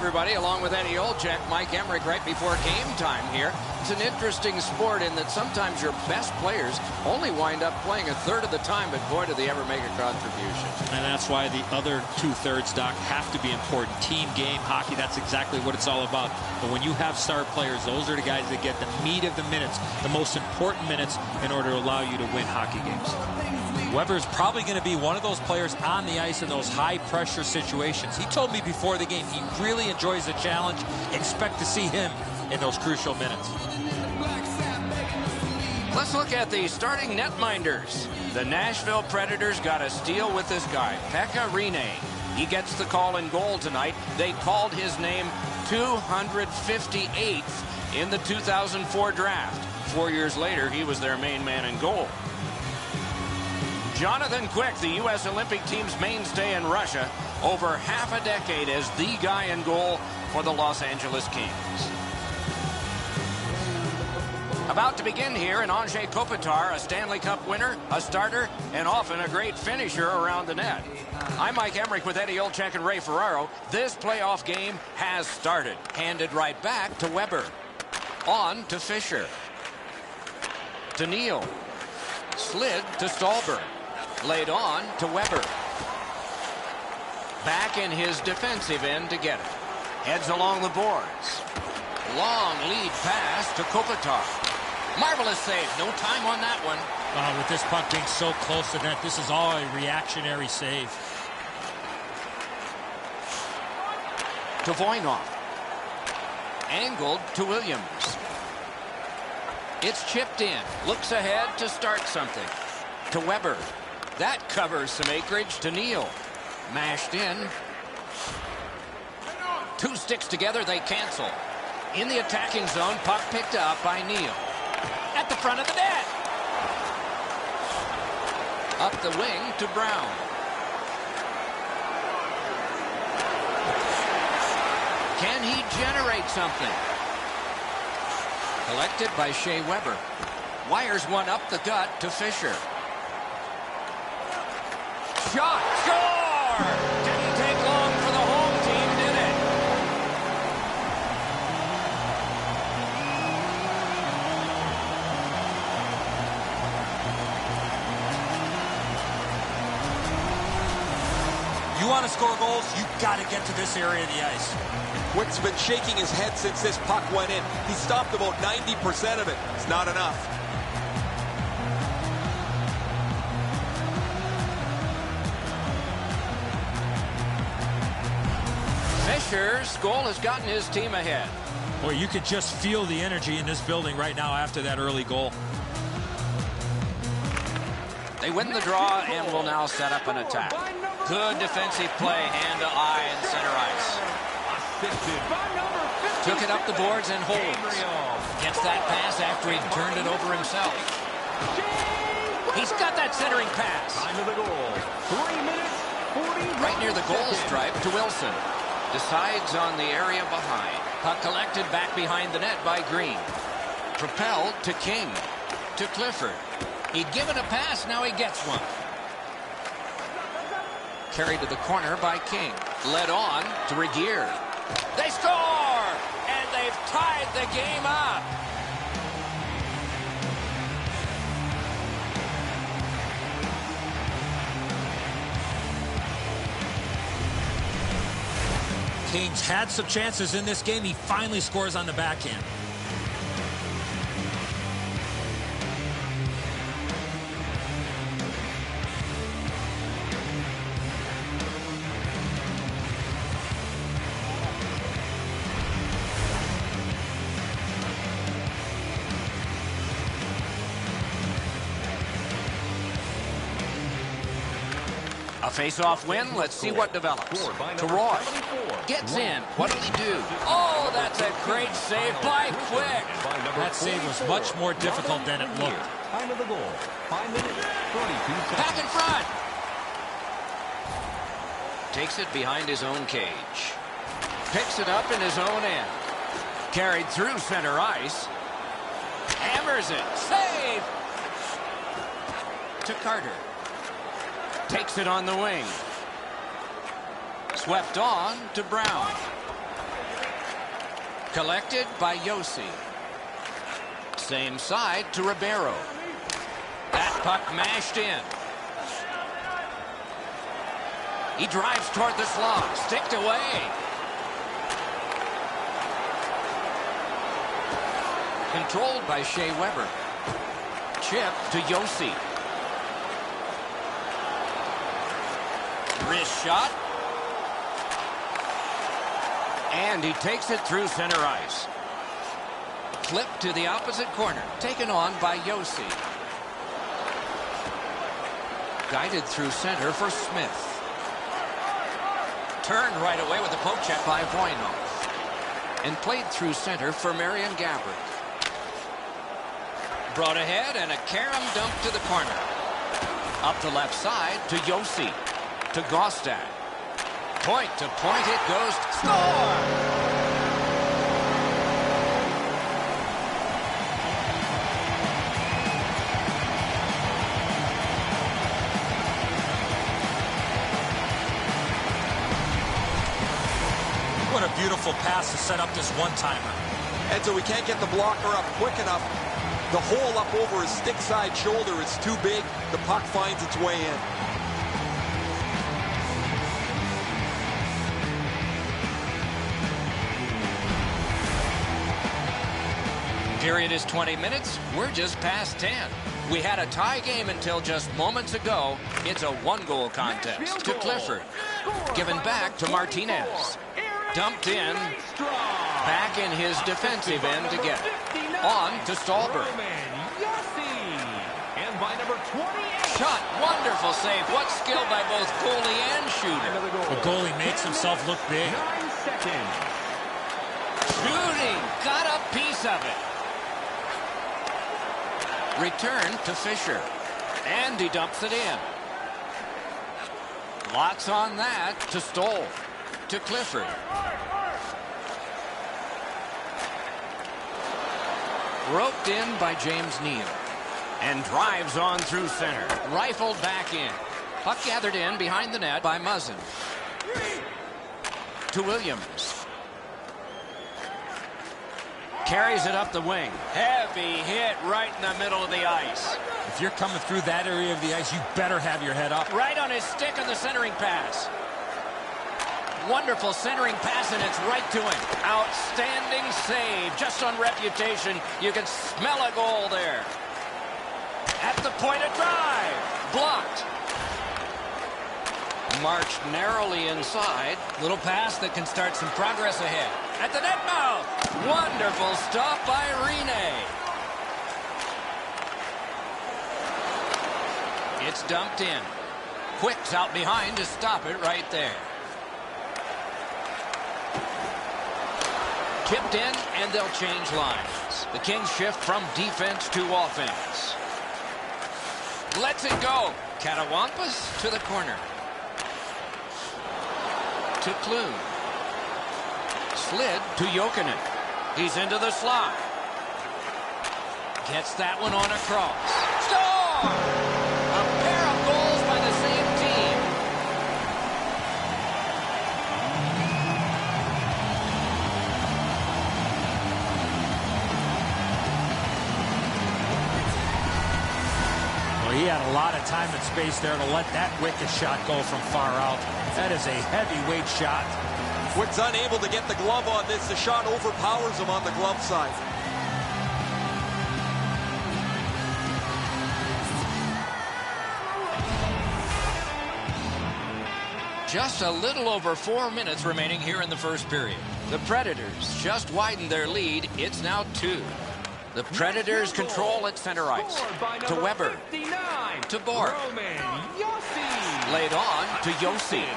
everybody, along with Eddie Olczyk, Mike Emmerich right before game time here. It's an interesting sport in that sometimes your best players only wind up playing a third of the time, but boy, do they ever make a contribution. And that's why the other two-thirds, Doc, have to be important. Team game hockey, that's exactly what it's all about. But when you have star players, those are the guys that get the meat of the minutes, the most important minutes in order to allow you to win hockey games. Weber's probably going to be one of those players on the ice in those high-pressure situations. He told me before the game he really enjoys the challenge. Expect to see him in those crucial minutes. Let's look at the starting netminders. The Nashville Predators got a steal with this guy, Pekka Rinne. He gets the call in goal tonight. They called his name 258th in the 2004 draft. 4 years later, he was their main man in goal. Jonathan Quick, the U.S. Olympic team's mainstay in Russia, over half a decade as the guy in goal for the Los Angeles Kings. About to begin here in Andrzej Kopitar, a Stanley Cup winner, a starter, and often a great finisher around the net. I'm Mike Emmerich with Eddie Olczyk and Ray Ferraro. This playoff game has started. Handed right back to Weber. On to Fisher. To Neal. Slid to Stallberg. Laid on to Weber. Back in his defensive end to get it. Heads along the boards. Long lead pass to Kopitar. Marvelous save. No time on that one. With this puck being so close to net, this is all a reactionary save. To Voynov. Angled to Williams. It's chipped in. Looks ahead to start something. To Weber. That covers some acreage to Neal. Mashed in. Two sticks together, they cancel. In the attacking zone, puck picked up by Neal. At the front of the net. Up the wing to Brown. Can he generate something? Collected by Shea Weber. Wires one up the gut to Fisher. Shot! Score! Didn't take long for the home team, did it? You want to score goals, you got to get to this area of the ice. Quick's been shaking his head since this puck went in. He stopped about 90% of it. It's not enough. Fisher's goal has gotten his team ahead. Boy, you could just feel the energy in this building right now after that early goal. They win the draw and will now set up an attack. Good defensive play, hand to eye and center ice. Took it up the boards and holds. Gets that pass after he turned it over himself. He's got that centering pass. Time of the goal. 3 minutes, 40. Right near the goal stripe to Wilson. Decides on the area behind. Puck collected back behind the net by Green. Propelled to King. To Clifford. He'd given a pass, now he gets one. Carried to the corner by King. Led on to Regier. They score! And they've tied the game up. Kings had some chances in this game. He finally scores on the backhand. A face-off win. Let's see what develops. To Roy. Gets in. What'll he do? Oh, that's a great save by Quick. That save was much more difficult than it looked. Time of the goal. 5 minutes, 42 seconds. Back in front. Takes it behind his own cage. Picks it up in his own end. Carried through center ice. Hammers it. Save! To Carter. Takes it on the wing. Swept on to Brown. Collected by Yossi. Same side to Ribeiro. That puck mashed in. He drives toward the slot. Sticked away. Controlled by Shea Weber. Chip to Yossi. Wrist shot. And he takes it through center ice. Flip to the opposite corner. Taken on by Yossi. Guided through center for Smith. Turned right away with the poke check by Voynov. And played through center for Marian Gaborik. Brought ahead and a carom dump to the corner. Up the left side to Yossi. To Gostad. Point to point it goes. Score! What a beautiful pass to set up this one-timer. And so we can't get the blocker up quick enough. The hole up over his stick side shoulder is too big. The puck finds its way in. Period is 20 minutes. We're just past 10. We had a tie game until just moments ago. It's a one-goal contest to Clifford. Given back to Martinez. Dumped in. Back in his defensive end to get it. On to Stallberg. And by number 28. Shot. Wonderful save. What skill by both goalie and shooter. The goalie makes himself look big. 9 seconds. Shooting. Got a piece of it. Return to Fisher. And he dumps it in. Lots on that to Stoll. To Clifford. Roped in by James Neal. And drives on through center. Rifled back in. Puck gathered in behind the net by Muzzin. To Williams. Carries it up the wing. Heavy hit right in the middle of the ice. If you're coming through that area of the ice, you better have your head up. Right on his stick on the centering pass. Wonderful centering pass, and it's right to him. Outstanding save. Just on reputation, you can smell a goal there. At the point of drive. Blocked. Marched narrowly inside. Little pass that can start some progress ahead. At the net mouth. Wonderful stop by Rene. It's dumped in. Quick's out behind to stop it right there. Tipped in, and they'll change lines. The Kings shift from defense to offense. Lets it go. Catawampas to the corner. To Clune. Slid to Jokinen. He's into the slot. Gets that one on across. Score! A pair of goals by the same team. Well, he had a lot of time and space there to let that wicked shot go from far out. That is a heavyweight shot. Quick's unable to get the glove on this. The shot overpowers him on the glove side. Just a little over 4 minutes remaining here in the first period. The Predators just widened their lead. It's now 2. The Predators control at center ice. To Weber. 59. To Bork. Yossi. Laid on to Yossi.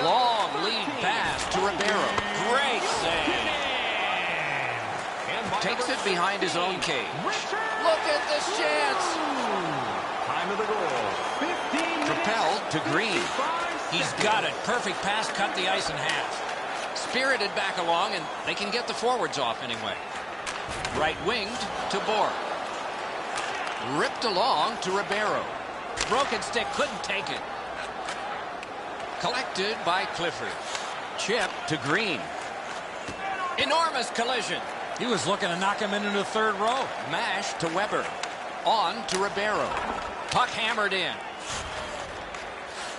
Long lead pass to Ribeiro. Great save. Takes it behind his own cage. Look at this chance. Time of the goal. 15. Propelled to Green. He's got it. Perfect pass, cut the ice in half. Spirited back along, and they can get the forwards off anyway. Right winged to Bork. Ripped along to Ribeiro. Broken stick, couldn't take it. Collected by Clifford. Chip to Green. Enormous collision. He was looking to knock him into the third row. Mash to Weber. On to Ribeiro. Puck hammered in.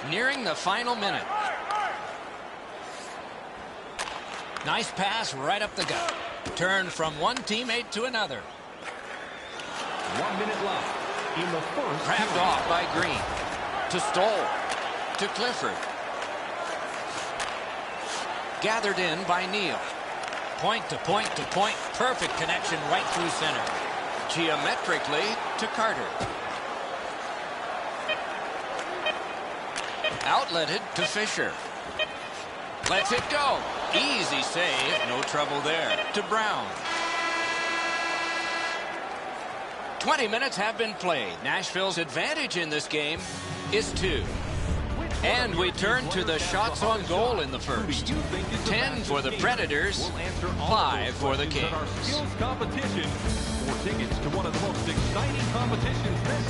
Nearing the final minute. Nice pass right up the gut. Turned from one teammate to another. 1 minute left in the first. Grabbed off by Green. To Stoll. To Clifford. Gathered in by Neal. Point to point to point. Perfect connection right through center. Geometrically to Carter. Outletted to Fisher. Lets it go. Easy save. No trouble there. To Brown. 20 minutes have been played. Nashville's advantage in this game is 2. And we turn to the shots on goal in the first. 10 for the Predators, 5 for the Kings.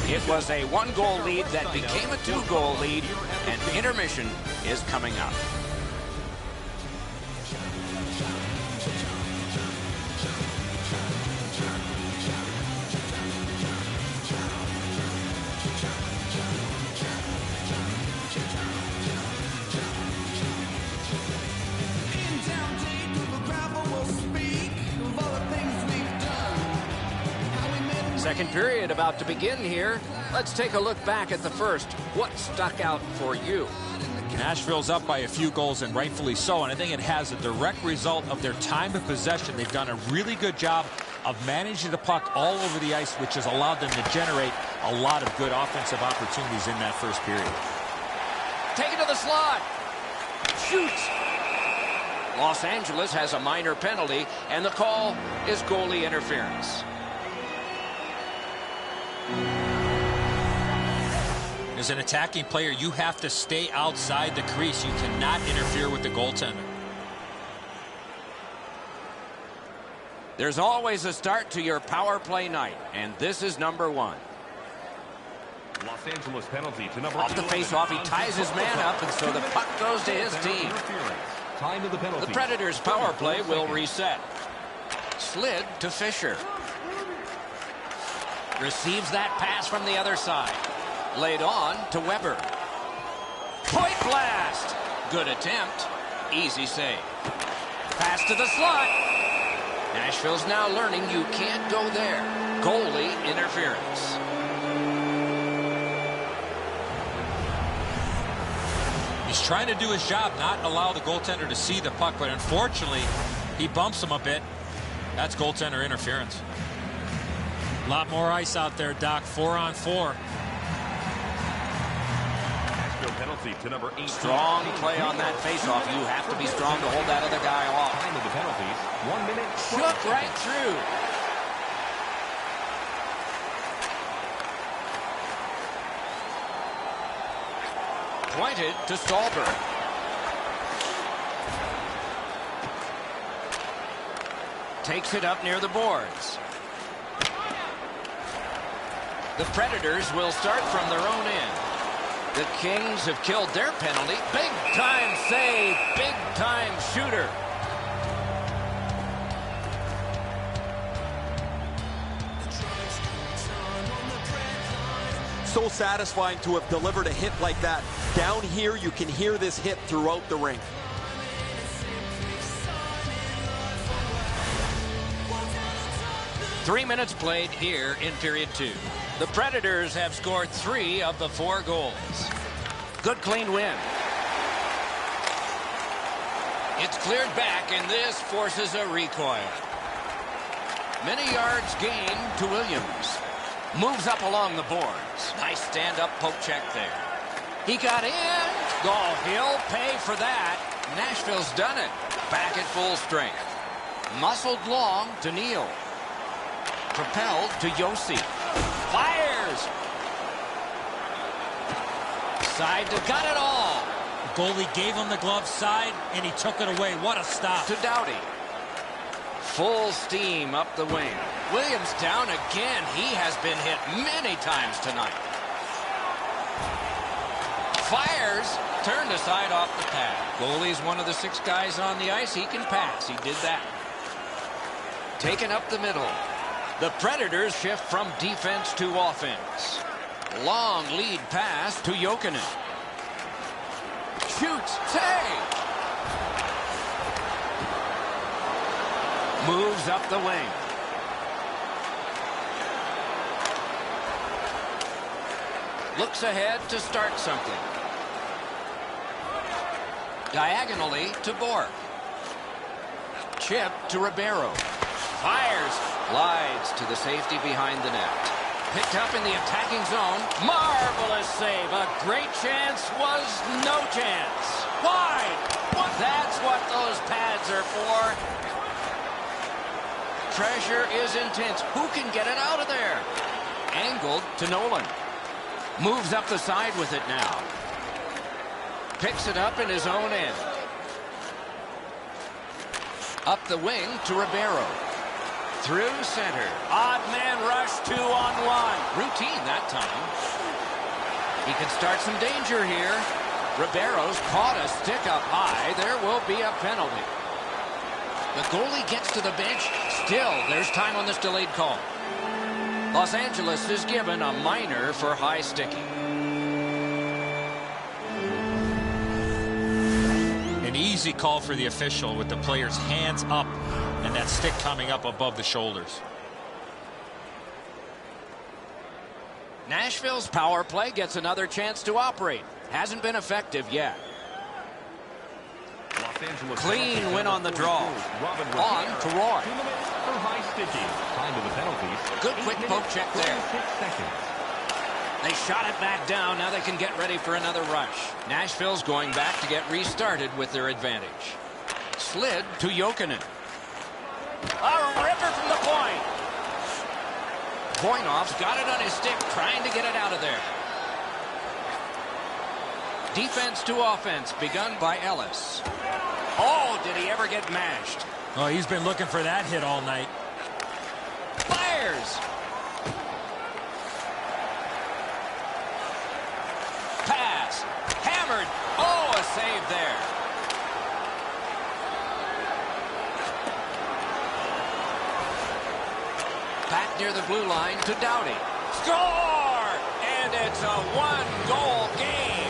It was a 1-goal lead that became a 2-goal lead, and intermission is coming up. Second period about to begin here. Let's take a look back at the first. What stuck out for you? Nashville's up by a few goals, and rightfully so, and I think it has a direct result of their time of possession. They've done a really good job of managing the puck all over the ice, which has allowed them to generate a lot of good offensive opportunities in that first period. Take it to the slot. Shoots. Los Angeles has a minor penalty, and the call is goalie interference. As an attacking player, you have to stay outside the crease. You cannot interfere with the goaltender. There's always a start to your power play night, and this is number 1. Los Angeles penalty to number Off the face-off, he ties his man up, and so the puck goes to his team. Time of the penalty. The Predators' power play will reset. Slid to Fisher. Receives that pass from the other side. Laid on to Weber. Point blast. Good attempt. Easy save. Pass to the slot. Nashville's now learning you can't go there. Goalie interference. He's trying to do his job, not allow the goaltender to see the puck, but unfortunately, he bumps him a bit. That's goaltender interference. A lot more ice out there, Doc. 4-on-4. Penalty to number 18. Strong play on that faceoff. You have to be strong to hold that other guy off. Time of the penalties. 1 minute. Shook right through. Pointed to Stolberg. Takes it up near the boards. The Predators will start from their own end. The Kings have killed their penalty. Big-time save, big-time shooter. So satisfying to have delivered a hit like that. Down here, you can hear this hit throughout the rink. Three minutes played here in period 2. The Predators have scored 3 of the 4 goals. Good clean win. It's cleared back, and this forces a recoil. Many yards gained to Williams. Moves up along the boards. Nice stand-up poke check there. He got in. Oh, he'll pay for that. Nashville's done it. Back at full strength. Muscled long to Neal. Propelled to Yossi. Fires. Side to got it all. The goalie gave him the glove side, and he took it away. What a stop. To Doughty. Full steam up the wing. Williams down again. He has been hit many times tonight. Fires. Turned aside off the pad. Goalie's one of the 6 guys on the ice. He can pass. He did that. Taken up the middle. The Predators shift from defense to offense. Long lead pass to Jokinen. Shoots. Save. Moves up the wing. Looks ahead to start something. Diagonally to Bork. Chip to Ribeiro. Fires. Glides to the safety behind the net. Picked up in the attacking zone. Marvelous save. A great chance was no chance. Wide. That's what those pads are for. Pressure is intense. Who can get it out of there? Angled to Nolan. Moves up the side with it now. Picks it up in his own end. Up the wing to Ribeiro. Through center. Odd man rush 2-on-1. Routine that time. He can start some danger here. Ribeiro's caught a stick up high. There will be a penalty. The goalie gets to the bench. Still, there's time on this delayed call. Los Angeles is given a minor for high sticking. An easy call for the official with the player's hands up and that stick coming up above the shoulders. Nashville's power play gets another chance to operate. Hasn't been effective yet. Clean win on the draw. On to Roy. Good quick poke check there. They shot it back down. Now they can get ready for another rush. Nashville's going back to get restarted with their advantage. Slid to Jokinen. A ripper from the point. Voinov's got it on his stick, trying to get it out of there. Defense to offense, begun by Ellis. Oh, did he ever get mashed? Oh, he's been looking for that hit all night. Fires. Pass. Hammered. Oh, a save there. Back near the blue line to Doughty. Score! And it's a one-goal game.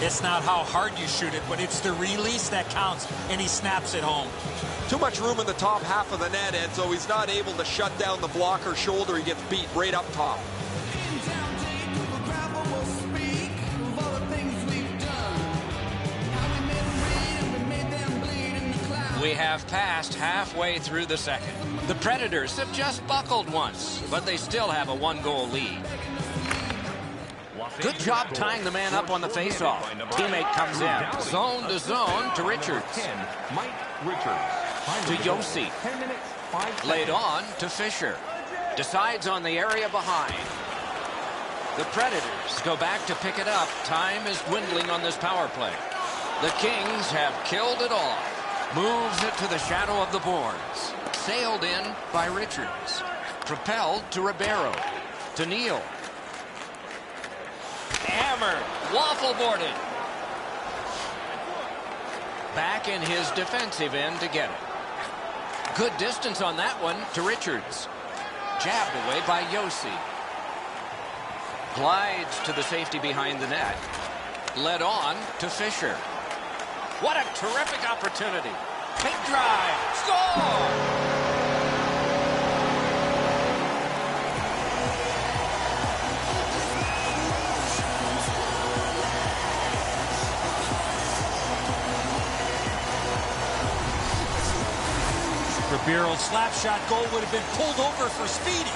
It's not how hard you shoot it, but it's the release that counts, and he snaps it home. Too much room in the top half of the net, and so he's not able to shut down the blocker shoulder. He gets beat right up top. We have passed halfway through the second. The Predators have just buckled once, but they still have a one-goal lead. Good job tying the man up on the faceoff. Teammate comes in. Zone to zone to Richards. To Yossi. Laid on to Fisher. Decides on the area behind. The Predators go back to pick it up. Time is dwindling on this power play. The Kings have killed it off. Moves it to the shadow of the boards. Sailed in by Richards. Propelled to Ribeiro. To Neal. Hammered. Waffle boarded. Back in his defensive end to get it. Good distance on that one to Richards. Jabbed away by Yossi. Glides to the safety behind the net. Led on to Fisher. What a terrific opportunity. Big drive. Score! Ribeiro's slap shot goal would have been pulled over for speeding.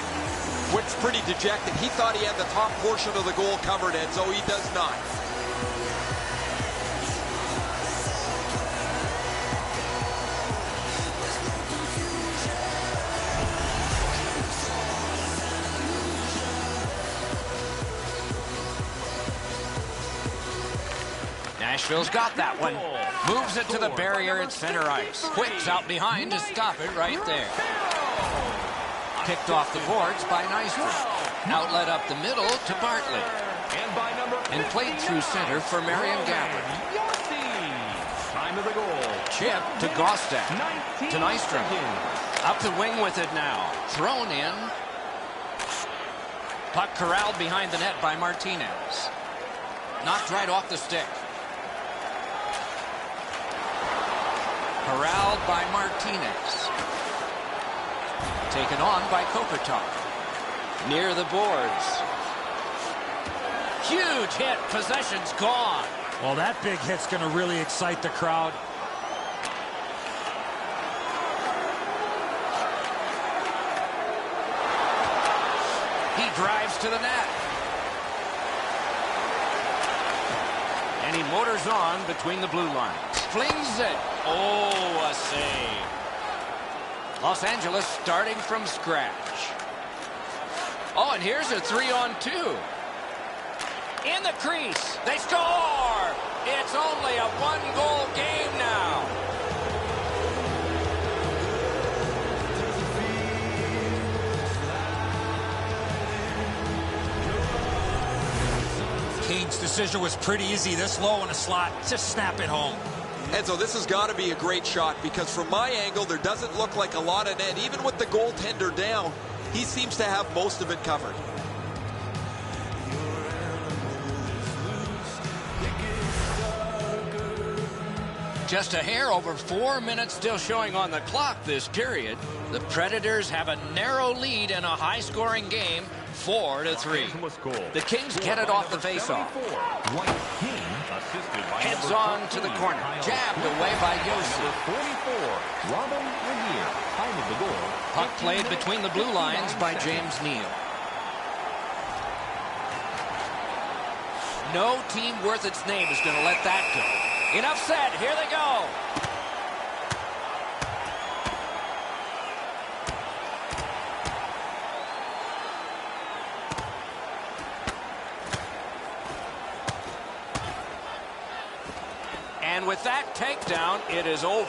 Wick's pretty dejected. He thought he had the top portion of the goal covered, and so he does not. Nashville's got that one. Moves it to the barrier at center ice. Quick's out behind to stop it right there. Picked off the boards by Nystrom. Outlet up the middle to Bartley. And played through center for Marion Gabbard. Time of the goal. Chip to Gostek. To Nystrom. Up the wing with it now. Thrown in. Puck corralled behind the net by Martinez. Knocked right off the stick. Corralled by Martinez. Taken on by Kopitar. Near the boards. Huge hit. Possession's gone. Well, that big hit's going to really excite the crowd. He drives to the net. And he motors on between the blue lines. Flings it. Oh, a save. Los Angeles starting from scratch. Oh, and here's a 3-on-2. In the crease. They score. It's only a one-goal game now. Kane's decision was pretty easy. This low in a slot, just snap it home. Enzo, this has got to be a great shot because from my angle, there doesn't look like a lot of net. Even with the goaltender down, he seems to have most of it covered. Just a hair over 4 minutes still showing on the clock this period. The Predators have a narrow lead in a high-scoring game, 4-3. The Kings get it off the faceoff. Heads on to the corner. Jabbed away by Yossi. Puck played between the blue lines by James Neal. No team worth its name is going to let that go. Enough said. Here they go. And with that takedown, it is over.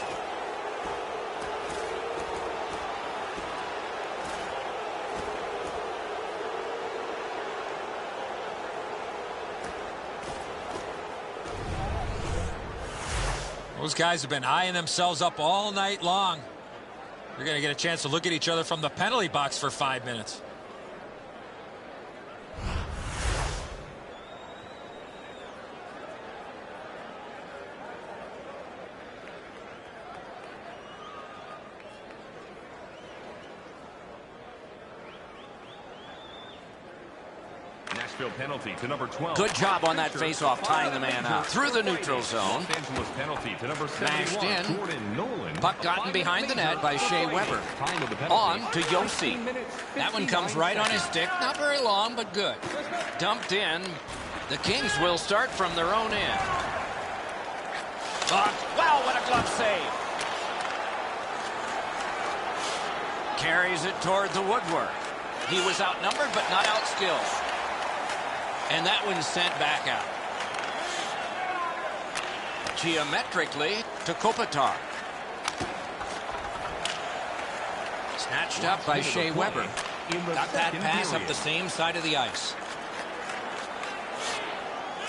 Those guys have been eyeing themselves up all night long. They're going to get a chance to look at each other from the penalty box for 5 minutes. Nashville penalty to number 12. Good job on that faceoff, tying the man out. Through the neutral zone. Los Angeles penalty to number 71. Mashed in. Jordan Nolan. Puck gotten behind the net by Shea Weber. On to Yossi. That one comes right on his stick. Not very long, but good. Dumped in. The Kings will start from their own end. Wow, what a glove save. Carries it toward the woodwork. He was outnumbered, but not outskilled. And that one's sent back out. Geometrically to Kopitar. Snatched up by Shea Weber. Got that pass up the same side of the ice.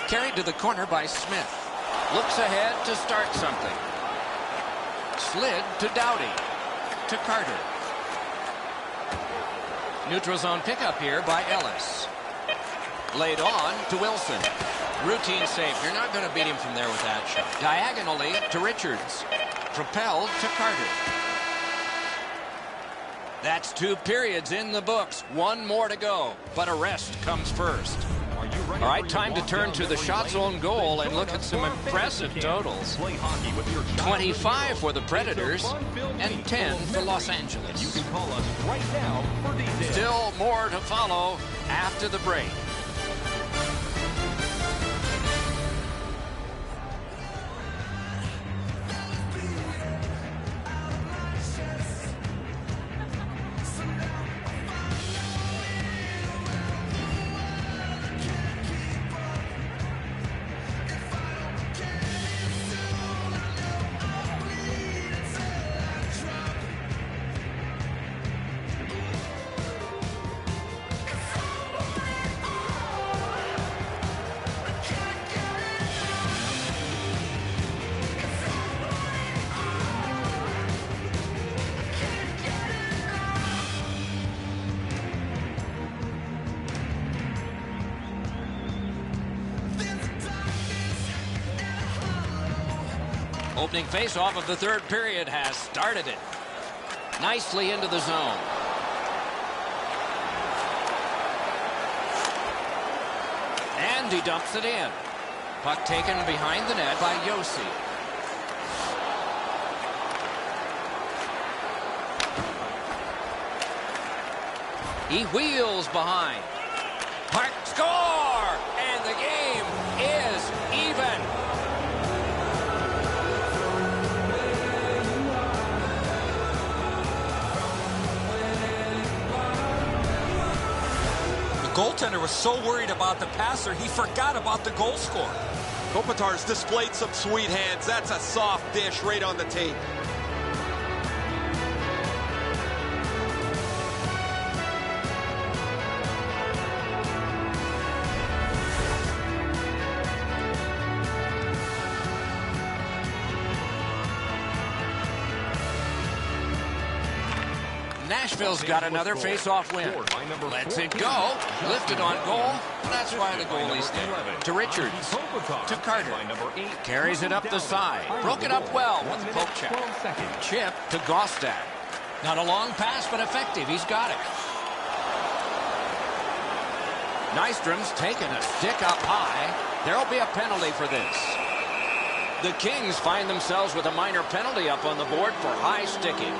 Carried to the corner by Smith. Looks ahead to start something. Slid to Doughty. To Carter. Neutral zone pickup here by Ellis. Laid on to Wilson. Routine save. You're not going to beat him from there with that shot. Diagonally to Richards. Propelled to Carter. That's 2 periods in the books. 1 more to go. But a rest comes first. All right, time to turn to the shot zone goal and look at some impressive totals. 25 for the Predators and 10 for Los Angeles. You can call us right now for details. Still more to follow after the break. Opening faceoff of the third period has started it. Nicely into the zone. And he dumps it in. Puck taken behind the net by Yossi. He wheels behind. Park score! And the game is even. The goaltender was so worried about the passer, he forgot about the goal scorer. Kopitar's displayed some sweet hands. That's a soft dish right on the tape. Nashville's got another face-off win. Lets it go. Lifted on goal. That's why the goalie's there. To Richards. To Carter. Carries it up the side. Broke it up well with the poke check. Chip to Gostad. Not a long pass, but effective. He's got it. Nystrom's taking a stick up high. There'll be a penalty for this. The Kings find themselves with a minor penalty up on the board for high sticking.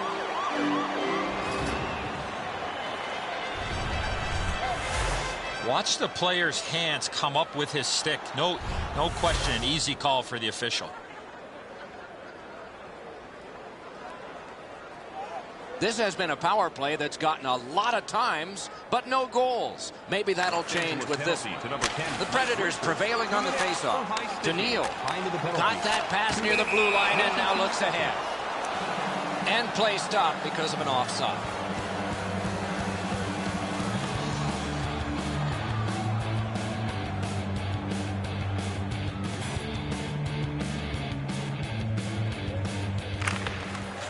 Watch the player's hands come up with his stick. No question, an easy call for the official. This has been a power play that's gotten a lot of times, but no goals. Maybe that'll change with this one. The Predators prevailing on the faceoff. To Neal. Got that pass near the blue line and now looks ahead. And play stopped because of an offside.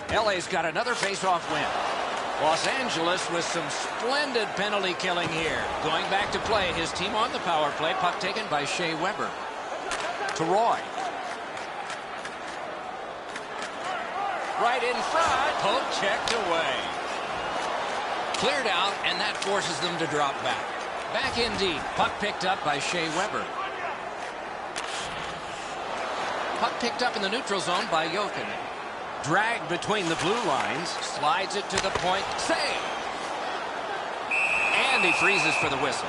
LA's got another face-off win. Los Angeles with some splendid penalty killing here. Going back to play, his team on the power play. Puck taken by Shea Weber. To Roy. Right in front. Poke checked away. Cleared out, and that forces them to drop back. Back in deep. Puck picked up by Shea Weber. Puck picked up in the neutral zone by Jokinen. Dragged between the blue lines. Slides it to the point. Save! And he freezes for the whistle.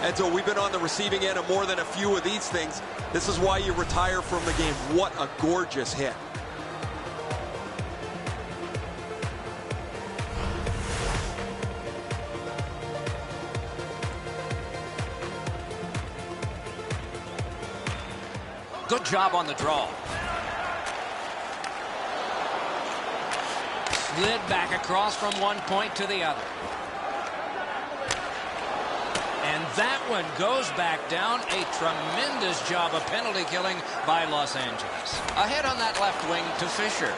And so we've been on the receiving end of more than a few of these things. This is why you retire from the game. What a gorgeous hit. Good job on the draw. Slid back across from one point to the other. And that one goes back down. A tremendous job of penalty killing by Los Angeles. Ahead on that left wing to Fisher.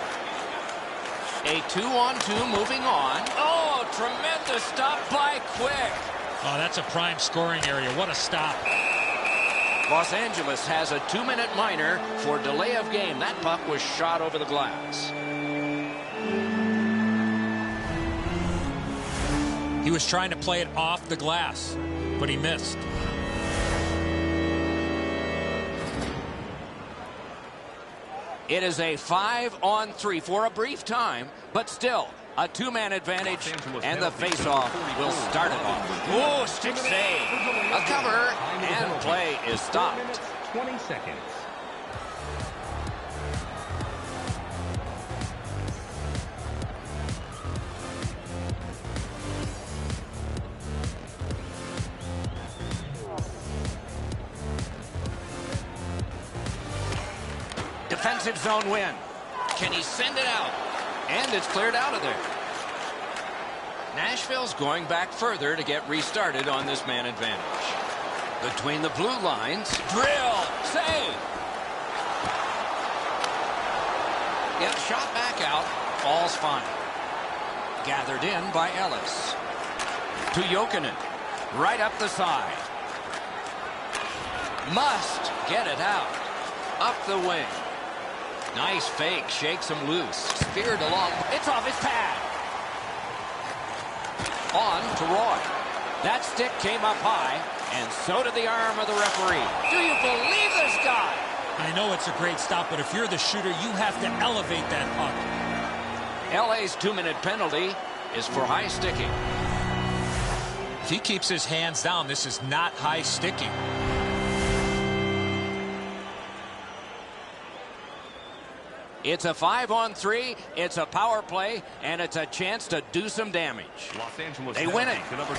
A 2-on-2 moving on. Oh, tremendous stop by Quick. Oh, that's a prime scoring area. What a stop. Los Angeles has a 2-minute minor for delay of game. That puck was shot over the glass. He was trying to play it off the glass, but he missed. It is a 5-on-3 for a brief time, but still a 2-man advantage, and the faceoff will start it off. Oh, stick save. A cover, and play is stopped. 20 seconds. Defensive zone win. Can he send it out? And it's cleared out of there. Nashville's going back further to get restarted on this man advantage. Between the blue lines. Drill. Save. Gets shot back out. Ball's fine. Gathered in by Ellis. To Jokinen. Right up the side. Must get it out. Up the wing. Nice fake. Shakes him loose. Speared along. It's off his pad. On to Roy. That stick came up high, and so did the arm of the referee. Do you believe this guy? I know it's a great stop, but if you're the shooter, you have to elevate that puck. LA's 2-minute penalty is for high sticking. If he keeps his hands down, this is not high sticking. It's a 5-on-3, it's a power play, and it's a chance to do some damage. Los Angeles They win it.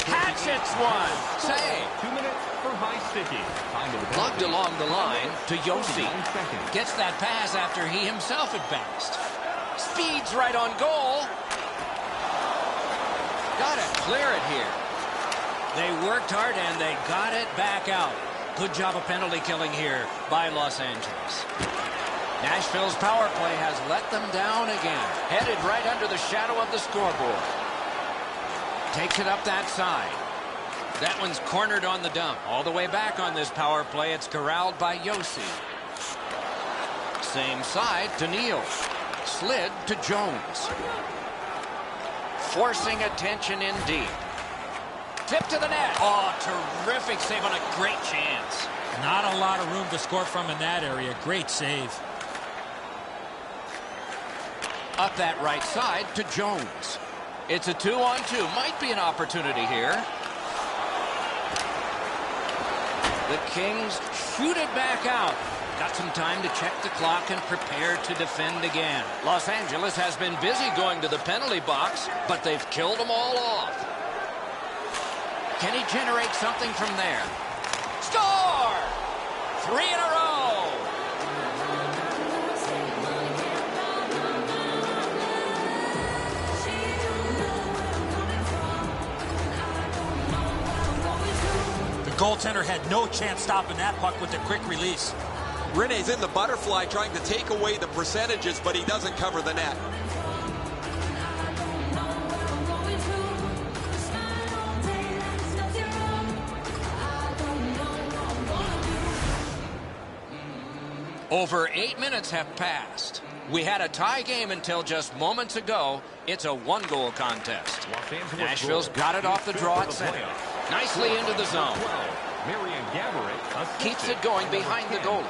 Hatchets one. Save. 2 minutes for high sticking. Time of the Plugged along the line to Yossi. 41 seconds. Gets that pass after he himself advanced. Speeds right on goal. Got to clear it here. They worked hard and they got it back out. Good job of penalty killing here by Los Angeles. Nashville's power play has let them down again. Headed right under the shadow of the scoreboard. Takes it up that side. That one's cornered on the dump. All the way back on this power play, it's corralled by Yossi. Same side to Neal. Slid to Jones. Forcing attention in deep. Tip to the net. Oh, terrific save on a great chance. Not a lot of room to score from in that area. Great save. Up that right side to Jones. It's a 2-on-2. Might be an opportunity here. The Kings shoot it back out. Got some time to check the clock and prepare to defend again. Los Angeles has been busy going to the penalty box, but they've killed them all off. Can he generate something from there? Score! 3 in a row. The goaltender had no chance stopping that puck with a quick release. Rene's in the butterfly trying to take away the percentages, but he doesn't cover the net. Over 8 minutes have passed. We had a tie game until just moments ago. It's a 1-goal contest. Nashville's got it off the draw at center. Nicely into the zone. Keeps it going behind the goalie.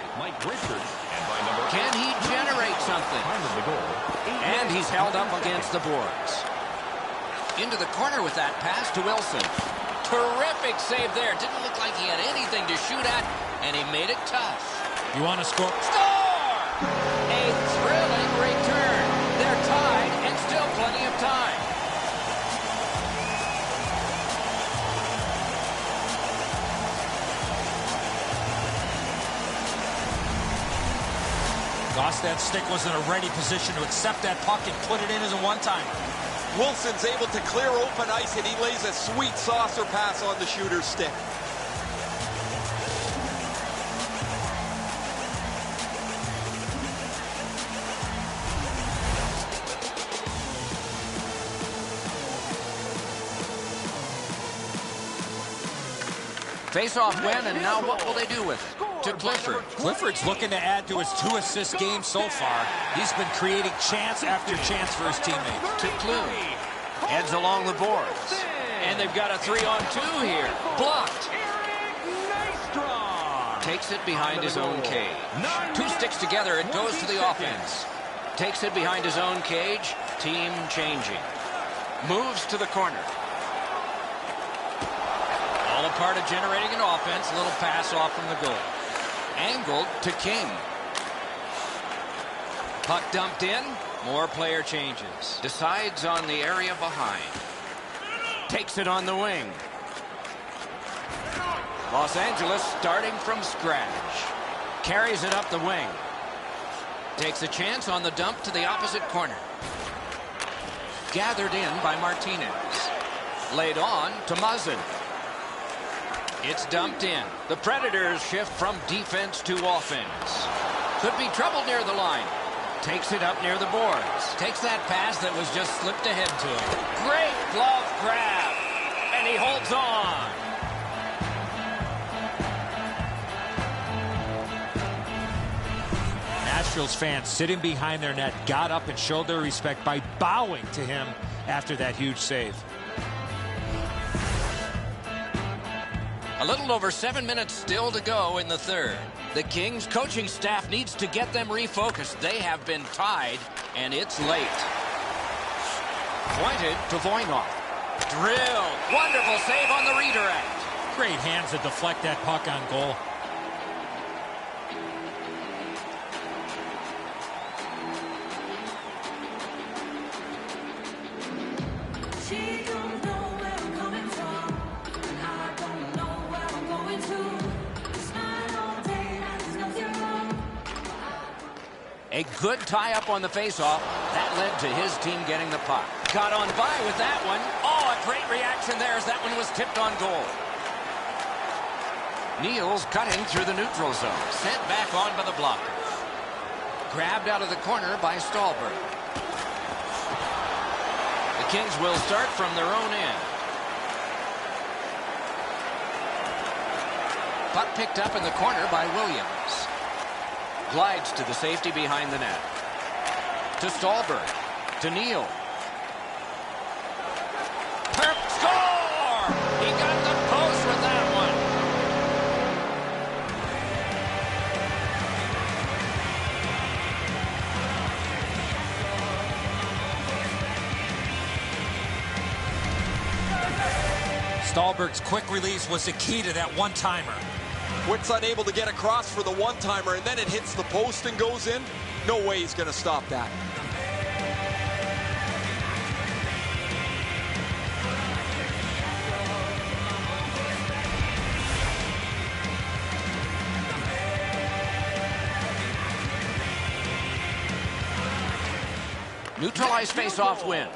Can he generate something? And he's held up against the boards. Into the corner with that pass to Wilson. Terrific save there. Didn't look like he had anything to shoot at, and he made it tough. You want to score? Score! A thrilling return. They're tied and still plenty of time. That stick was in a ready position to accept that puck and put it in as a one-timer. Wilson's able to clear open ice, and he lays a sweet saucer pass on the shooter's stick. Face-off win, and now what will they do with it? To Clifford. Clifford's looking to add to his 2-assist game so far. He's been creating chance after chance for his teammates. To Clue. Heads along the boards. And they've got a 3-on-2 here. Blocked. Takes it behind his own cage. 2 sticks together, it goes to the offense. Takes it behind his own cage. Team changing. Moves to the corner. All a part of generating an offense. A little pass off from the goal. Angled to King. Puck dumped in. More player changes. Decides on the area behind. Takes it on the wing. Los Angeles starting from scratch. Carries it up the wing. Takes a chance on the dump to the opposite corner. Gathered in by Martinez. Laid on to Muzzin. It's dumped in. The Predators shift from defense to offense. Could be trouble near the line. Takes it up near the boards. Takes that pass that was just slipped ahead to him. Great glove grab. And he holds on. Nashville's fans sitting behind their net got up and showed their respect by bowing to him after that huge save. A little over 7 minutes still to go in the third. The Kings coaching staff needs to get them refocused. They have been tied, and it's late. Pointed to Voynov. Drilled. Wonderful save on the redirect. Great hands to deflect that puck on goal. A good tie-up on the face-off. That led to his team getting the puck. Got on by with that one. Oh, a great reaction there as that one was tipped on goal. Neal's cutting through the neutral zone. Sent back on by the blocker. Grabbed out of the corner by Stallberg. The Kings will start from their own end. Puck picked up in the corner by Williams. Glides to the safety behind the net. To Stallberg. To Neal. Score! He got the post with that one. Stallberg's quick release was the key to that one-timer. Witt's unable to get across for the one-timer, and then it hits the post and goes in. No way he's going to stop that. Neutralized face-off win.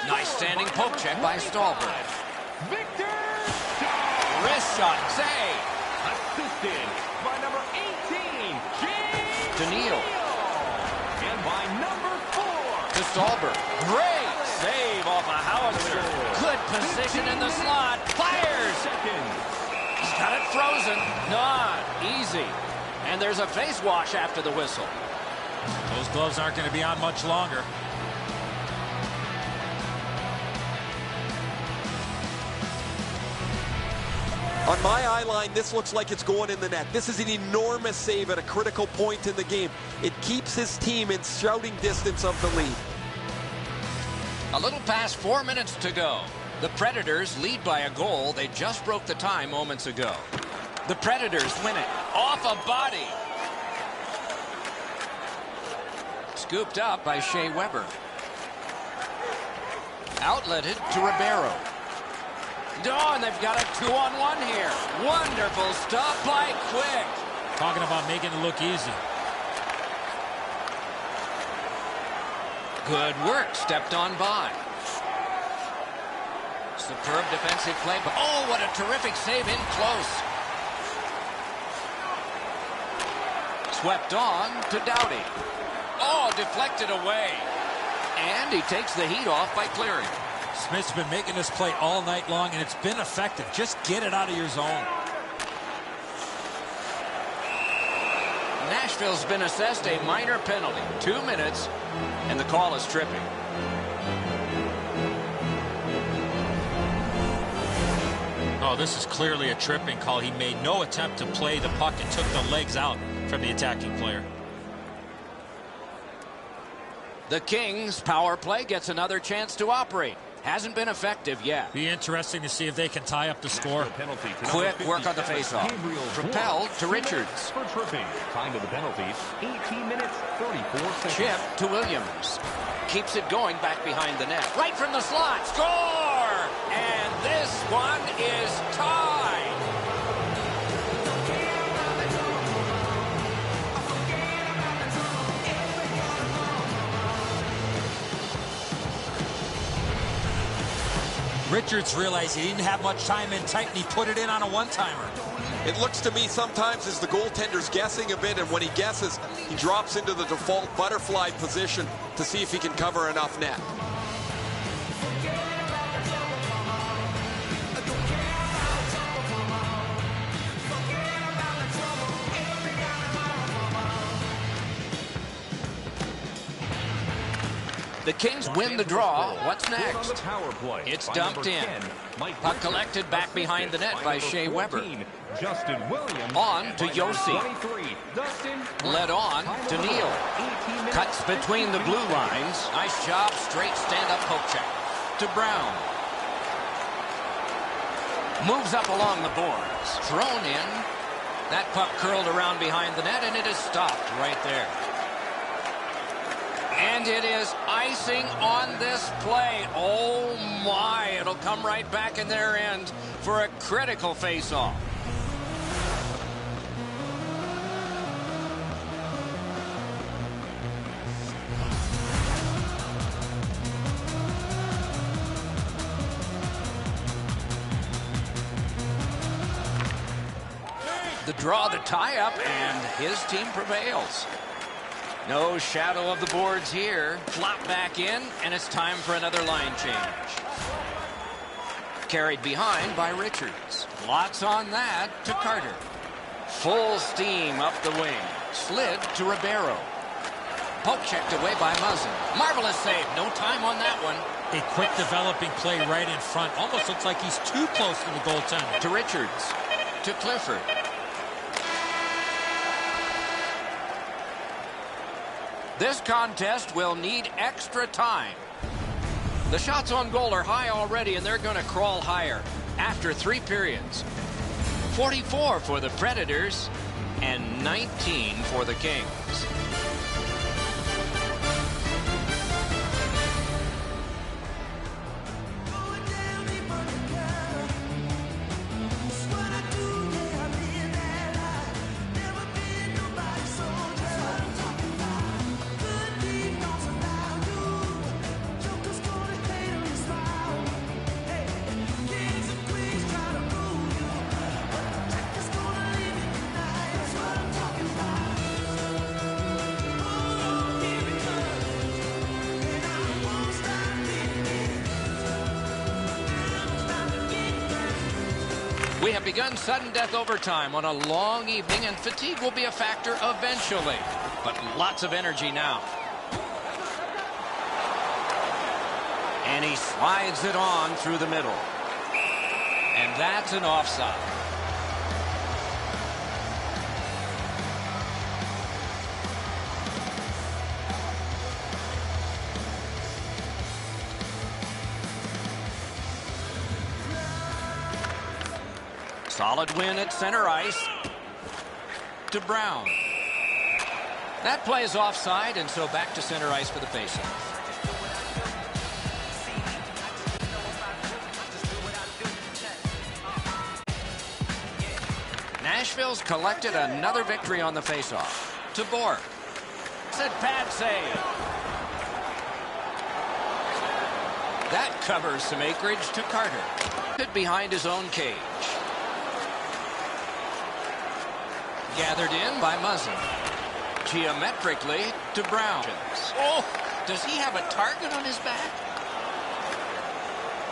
Nice standing poke check by Stallberg. Wrist shot, save. Assisted by number 18, James To Neal. And by number 4. To Stallberg. Great save off a howitzer. Good position in the slot. Fires. Seconds. He's got it frozen. Not easy. And there's a face wash after the whistle. Those gloves aren't going to be on much longer. On my eye line, this looks like it's going in the net. This is an enormous save at a critical point in the game. It keeps his team in shouting distance of the lead. A little past 4 minutes to go. The Predators lead by a goal. They just broke the tie moments ago. The Predators win it. Off a body. Scooped up by Shea Weber. Outletted to Ribeiro. Oh, and they've got a 2-on-1 here. Wonderful stuff by Quick. Talking about making it look easy. Good work. Stepped on by. Superb defensive play. Oh, what a terrific save in close. Swept on to Doughty. Oh, deflected away. And he takes the heat off by clearing. Smith's been making this play all night long, and it's been effective. Just get it out of your zone. Nashville's been assessed a minor penalty. 2 minutes, and the call is tripping. Oh, this is clearly a tripping call. He made no attempt to play the puck and took the legs out from the attacking player. The Kings' power play gets another chance to operate. Hasn't been effective yet. Be interesting to see if they can tie up the score. Quick work on the faceoff. Propelled to Richards. For tripping. Time of the penalties, 18 minutes, 34 seconds. Chip to Williams. Keeps it going back behind the net. Right from the slot. Score! And this one is tied. Richards realized he didn't have much time in tight, and he put it in on a one-timer. It looks to me sometimes as the goaltender's guessing a bit, and when he guesses, he drops into the default butterfly position to see if he can cover enough net. The Kings win the draw. What's next? It's dumped in. Puck collected back behind the net by Shea Weber. On to Yossi. Led on to Neal. Cuts between the blue lines. Nice job. Straight stand-up poke check. To Brown. Moves up along the boards. Thrown in. That puck curled around behind the net, and it is stopped right there. And it is icing on this play. Oh, my. It'll come right back in their end for a critical face-off. The draw, the tie-up, and his team prevails. No shadow of the boards here. Flop back in, and it's time for another line change. Carried behind by Richards. Lots on that to Carter. Full steam up the wing. Slid to Ribeiro. Poke checked away by Muzzin. Marvelous save. No time on that one. A quick developing play right in front. Almost looks like he's too close to the goaltender. To Richards. To Clifford. This contest will need extra time. The shots on goal are high already, and they're going to crawl higher after 3 periods. 44 for the Predators and 19 for the Kings. We have begun sudden death overtime on a long evening, and fatigue will be a factor eventually. But lots of energy now. And he slides it on through the middle. And that's an offside. Solid win at center ice. To Brown. That play is offside, and so back to center ice for the faceoff. Nashville's collected another victory on the faceoff. To Bork. Said pad save. That covers some acreage to Carter. Behind his own cage. Gathered in by Muzzin. Geometrically to Brown. Oh, does he have a target on his back?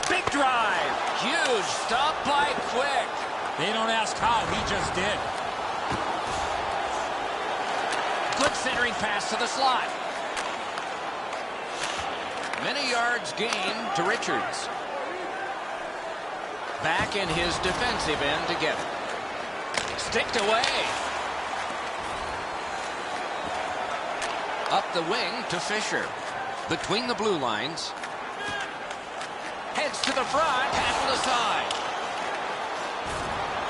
Big drive. Huge stop by Quick. They don't ask how, he just did. Good centering pass to the slot. Many yards gained to Richards. Back in his defensive end to get it. Sticked away. Up the wing to Fisher. Between the blue lines. Heads to the front. Paddled aside.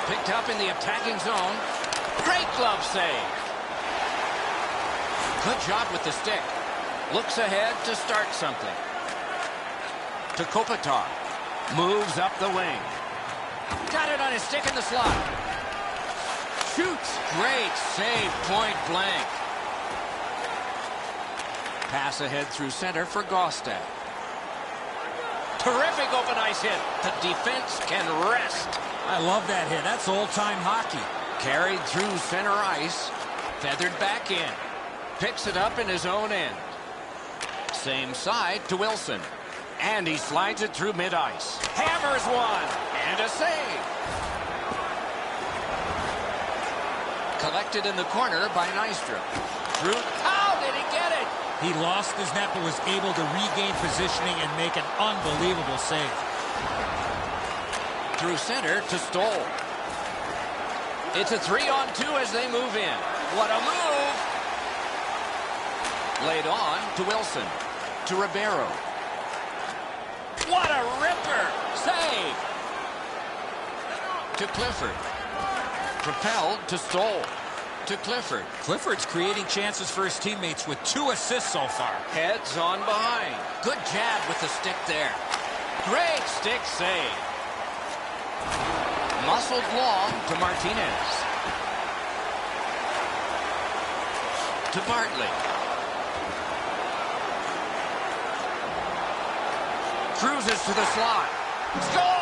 Picked up in the attacking zone. Great glove save. Good job with the stick. Looks ahead to start something. To Kopitar. Moves up the wing. Got it on his stick in the slot. Shoots. Great save, point blank. Pass ahead through center for Gaustad. Terrific open ice hit. The defense can rest. I love that hit. That's old-time hockey. Carried through center ice. Feathered back in. Picks it up in his own end. Same side to Wilson. And he slides it through mid-ice. Hammers one. And a save. Collected in the corner by Nystrom. Through. How did he get it? He lost his net but was able to regain positioning and make an unbelievable save. Through center to Stoll. It's a 3-on-2 as they move in. What a move! Laid on to Wilson. To Ribeiro. What a ripper! Save! To Clifford. Propelled to Stoll. To Clifford. Clifford's creating chances for his teammates with 2 assists so far. Heads on behind. Good jab with the stick there. Great stick save. Muscled long to Martinez. To Bartley. Cruises to the slot. Score!